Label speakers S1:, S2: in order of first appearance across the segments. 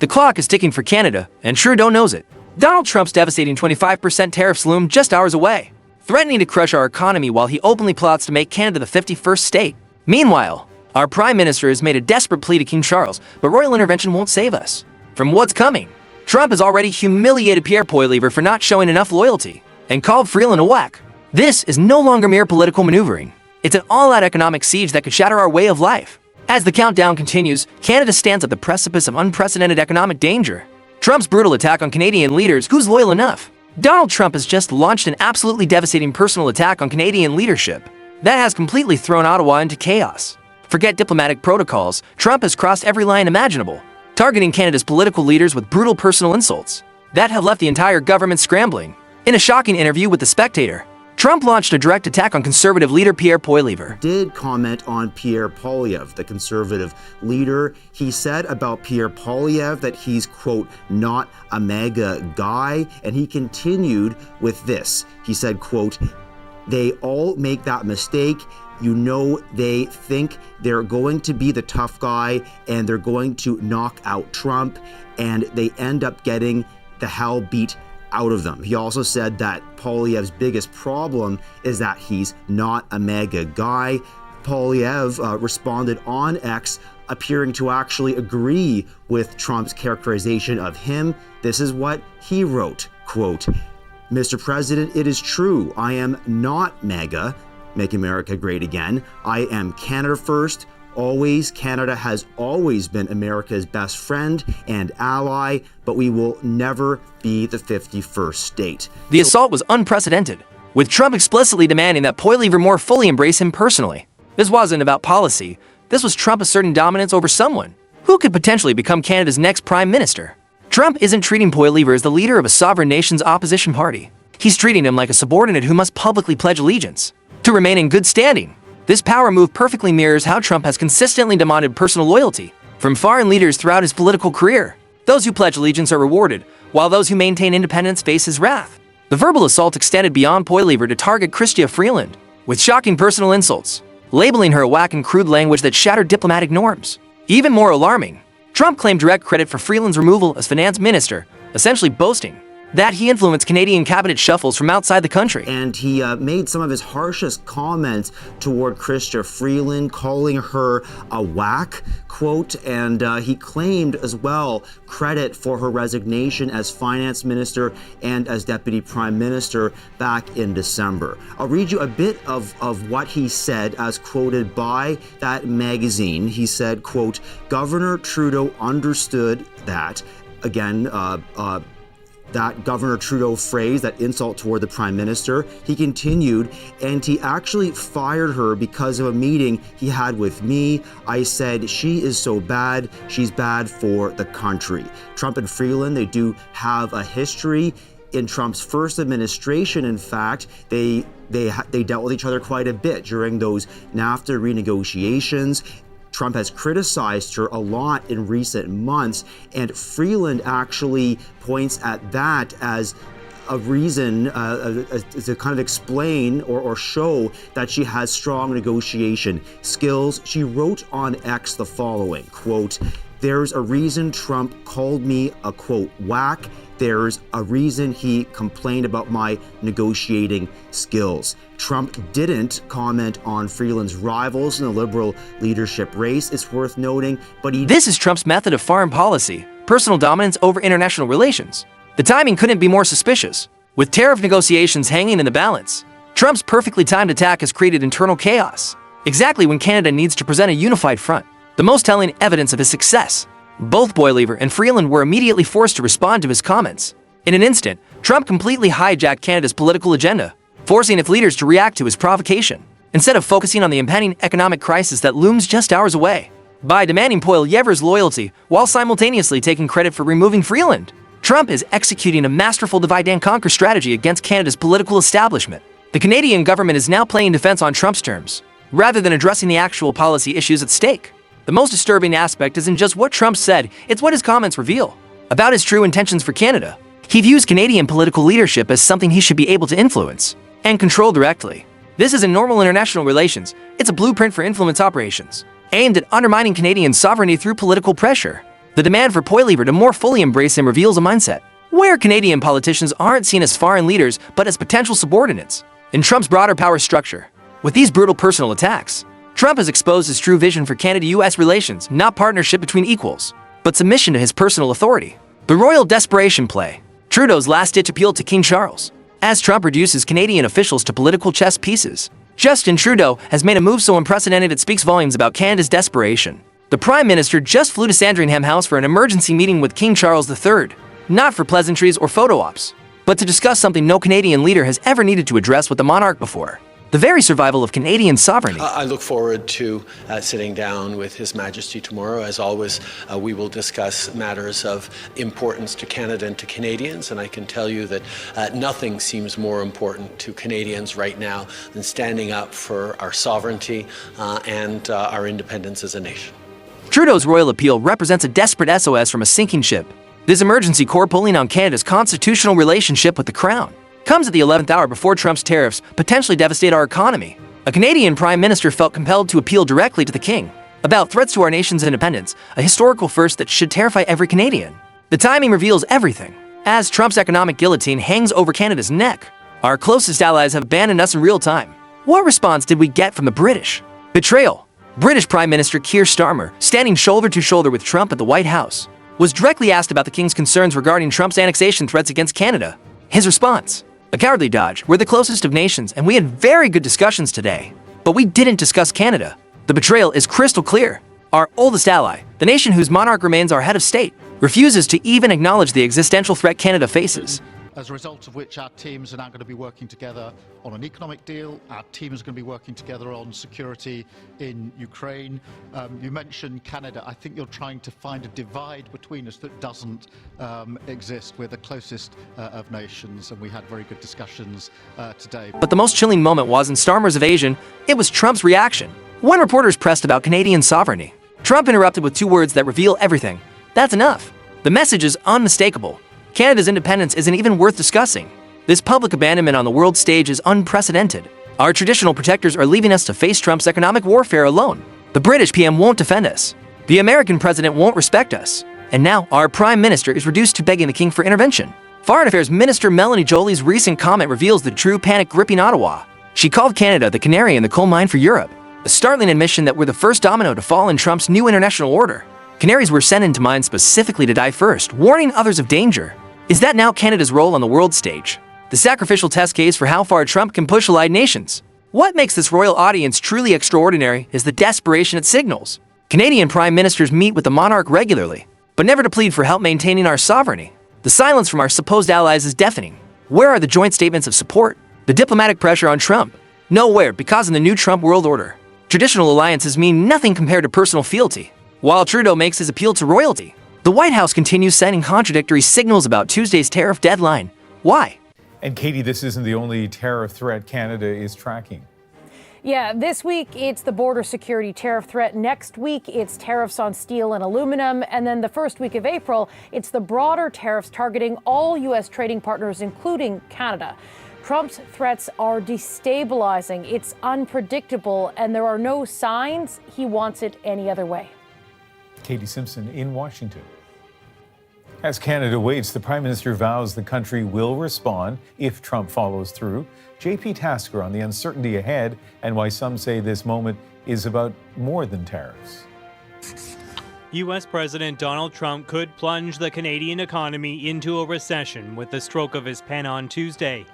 S1: The clock is ticking for Canada, and Trudeau knows it. Donald Trump's devastating 25% tariffs loom just hours away, threatening to crush our economy while he openly plots to make Canada the 51st state. Meanwhile, our Prime Minister has made a desperate plea to King Charles, but royal intervention won't save us from what's coming. Trump has already humiliated Pierre Poilievre for not showing enough loyalty and called Freeland a whack. This is no longer mere political maneuvering. It's an all-out economic siege that could shatter our way of life. As the countdown continues, Canada stands at the precipice of unprecedented economic danger. Trump's brutal attack on Canadian leaders, who's loyal enough? Donald Trump has just launched an absolutely devastating personal attack on Canadian leadership that has completely thrown Ottawa into chaos. Forget diplomatic protocols, Trump has crossed every line imaginable, targeting Canada's political leaders with brutal personal insults that have left the entire government scrambling. In a shocking interview with The Spectator, Trump launched a direct attack on Conservative leader Pierre Poilievre.
S2: Did comment on Pierre Poilievre, the Conservative leader. He said about Pierre Poilievre that he's, quote, not a MAGA guy. And he continued with this. He said, quote, they all make that mistake. You know, they think they're going to be the tough guy and they're going to knock out Trump, and they end up getting the hell beat out of them. He also said that Poilievre's biggest problem is that he's not a MAGA guy. Poilievre responded on X, appearing to actually agree with Trump's characterization of him. This is what he wrote, quote, Mr. President, it is true. I am not MAGA, Make America Great Again. I am Canada first. Always, Canada has always been America's best friend and ally, but we will never be the 51st state.
S1: The assault was unprecedented, with Trump explicitly demanding that Poilievre more fully embrace him personally. This wasn't about policy. This was Trump asserting dominance over someone who could potentially become Canada's next prime minister. Trump isn't treating Poilievre as the leader of a sovereign nation's opposition party. He's treating him like a subordinate who must publicly pledge allegiance to remain in good standing. This power move perfectly mirrors how Trump has consistently demanded personal loyalty from foreign leaders throughout his political career. Those who pledge allegiance are rewarded, while those who maintain independence face his wrath. The verbal assault extended beyond Poilievre to target Chrystia Freeland, with shocking personal insults, labeling her a whack in crude language that shattered diplomatic norms. Even more alarming, Trump claimed direct credit for Freeland's removal as finance minister, essentially boasting that he influenced Canadian cabinet shuffles from outside the country.
S2: And he made some of his harshest comments toward Chrystia Freeland, calling her a whack, quote, and he claimed as well credit for her resignation as finance minister and as deputy prime minister back in December. I'll read you a bit of what he said as quoted by that magazine. He said, quote, Governor Trudeau understood that, again, that Governor Trudeau phrase, that insult toward the Prime Minister. He continued, and he actually fired her because of a meeting he had with me. I said, she is so bad, she's bad for the country. Trump and Freeland, they do have a history. In Trump's first administration, in fact, they dealt with each other quite a bit during those NAFTA renegotiations. Trump has criticized her a lot in recent months, and Freeland actually points at that as a reason to kind of explain or show that she has strong negotiation skills. She wrote on X the following, quote, there's a reason Trump called me a, quote, whack. There's a reason he complained about my negotiating skills. Trump didn't comment on Freeland's rivals in the Liberal leadership race, it's worth noting, but
S1: This is Trump's method of foreign policy, personal dominance over international relations. The timing couldn't be more suspicious. With tariff negotiations hanging in the balance, Trump's perfectly timed attack has created internal chaos, exactly when Canada needs to present a unified front. The most telling evidence of his success. Both Poilievre and Freeland were immediately forced to respond to his comments. In an instant, Trump completely hijacked Canada's political agenda, forcing its leaders to react to his provocation, instead of focusing on the impending economic crisis that looms just hours away. By demanding Poilievre's loyalty while simultaneously taking credit for removing Freeland, Trump is executing a masterful divide-and-conquer strategy against Canada's political establishment. The Canadian government is now playing defense on Trump's terms, rather than addressing the actual policy issues at stake. The most disturbing aspect isn't just what Trump said, it's what his comments reveal about his true intentions for Canada. He views Canadian political leadership as something he should be able to influence and control directly. This isn't normal international relations, it's a blueprint for influence operations, aimed at undermining Canadian sovereignty through political pressure. The The demand for Poilievre to more fully embrace him reveals a mindset where Canadian politicians aren't seen as foreign leaders but as potential subordinates in Trump's broader power structure. With these brutal personal attacks, Trump has exposed his true vision for Canada-US relations, not partnership between equals, but submission to his personal authority. The royal desperation play, Trudeau's last-ditch appeal to King Charles. As Trump reduces Canadian officials to political chess pieces, Justin Trudeau has made a move so unprecedented it speaks volumes about Canada's desperation. The Prime Minister just flew to Sandringham House for an emergency meeting with King Charles III, not for pleasantries or photo ops, but to discuss something no Canadian leader has ever needed to address with the monarch before: the very survival of Canadian sovereignty.
S3: I look forward to sitting down with His Majesty tomorrow. As always, we will discuss matters of importance to Canada and to Canadians, and I can tell you that nothing seems more important to Canadians right now than standing up for our sovereignty and our independence as a nation.
S1: Trudeau's royal appeal represents a desperate SOS from a sinking ship. This emergency call pulling on Canada's constitutional relationship with the Crown comes at the 11th hour before Trump's tariffs potentially devastate our economy. A Canadian Prime Minister felt compelled to appeal directly to the King about threats to our nation's independence, a historical first that should terrify every Canadian. The timing reveals everything. As Trump's economic guillotine hangs over Canada's neck, our closest allies have abandoned us in real time. What response did we get from the British? Betrayal. British Prime Minister Keir Starmer, standing shoulder to shoulder with Trump at the White House, was directly asked about the King's concerns regarding Trump's annexation threats against Canada. His response: a cowardly dodge. We're the closest of nations, and we had very good discussions today. But we didn't discuss Canada. The betrayal is crystal clear. Our oldest ally, the nation whose monarch remains our head of state, refuses to even acknowledge the existential threat Canada faces.
S4: As a result of which our teams are now going to be working together on an economic deal. Our team is going to be working together on security in Ukraine. You mentioned Canada. I think you're trying to find a divide between us that doesn't exist. We're the closest of nations, and we had very good discussions today.
S1: But the most chilling moment wasn't Starmer's evasion, it was Trump's reaction. When reporters pressed about Canadian sovereignty, Trump interrupted with two words that reveal everything: that's enough. The message is unmistakable. Canada's independence isn't even worth discussing. This public abandonment on the world stage is unprecedented. Our traditional protectors are leaving us to face Trump's economic warfare alone. The British PM won't defend us. The American president won't respect us. And now, our Prime Minister is reduced to begging the King for intervention. Foreign Affairs Minister Melanie Joly's recent comment reveals the true panic gripping Ottawa. She called Canada the canary in the coal mine for Europe, a startling admission that we're the first domino to fall in Trump's new international order. Canaries were sent into mines specifically to die first, warning others of danger. Is that now Canada's role on the world stage? The sacrificial test case for how far Trump can push allied nations. What makes this royal audience truly extraordinary is the desperation it signals. Canadian prime ministers meet with the monarch regularly, but never to plead for help maintaining our sovereignty. The silence from our supposed allies is deafening. Where are the joint statements of support? The diplomatic pressure on Trump? Nowhere, because in the new Trump world order, traditional alliances mean nothing compared to personal fealty. While Trudeau makes his appeal to royalty, the White House continues sending contradictory signals about Tuesday's tariff deadline. Why?
S5: And Katie, this isn't the only tariff threat Canada is tracking.
S6: Yeah, this week it's the border security tariff threat. Next week it's tariffs on steel and aluminum. And then the first week of April, it's the broader tariffs targeting all U.S. trading partners, including Canada. Trump's threats are destabilizing. It's unpredictable, and there are no signs he wants it any other way.
S5: Katie Simpson in Washington. As Canada waits, the Prime Minister vows the country will respond if Trump follows through. JP Tasker on the uncertainty ahead and why some say this moment is about more than tariffs.
S7: U.S. President Donald Trump could plunge the Canadian economy into a recession with the stroke of his pen on Tuesday.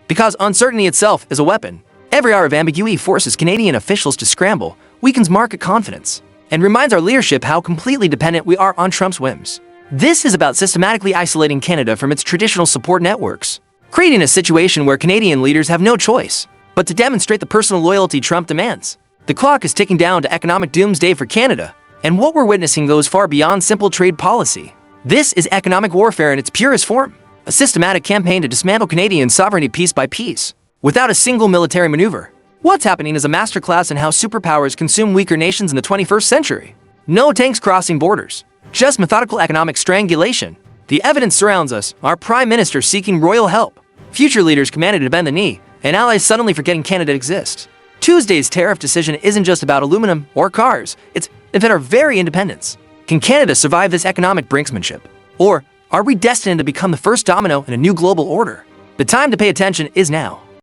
S1: Because uncertainty itself is a weapon. Every hour of ambiguity forces Canadian officials to scramble, weakens market confidence, and reminds our leadership how completely dependent we are on Trump's whims. This is about systematically isolating Canada from its traditional support networks, creating a situation where Canadian leaders have no choice but to demonstrate the personal loyalty Trump demands. The clock is ticking down to economic doomsday for Canada, and what we're witnessing goes far beyond simple trade policy. This is economic warfare in its purest form, a systematic campaign to dismantle Canadian sovereignty piece by piece, without a single military maneuver. What's happening is a masterclass in how superpowers consume weaker nations in the 21st century. No tanks crossing borders, just methodical economic strangulation. The evidence surrounds us, our Prime Minister seeking royal help, future leaders commanded to bend the knee, and allies suddenly forgetting Canada exists. Tuesday's tariff decision isn't just about aluminum or cars, it's about our very independence. Can Canada survive this economic brinksmanship? Or are we destined to become the first domino in a new global order? The time to pay attention is now.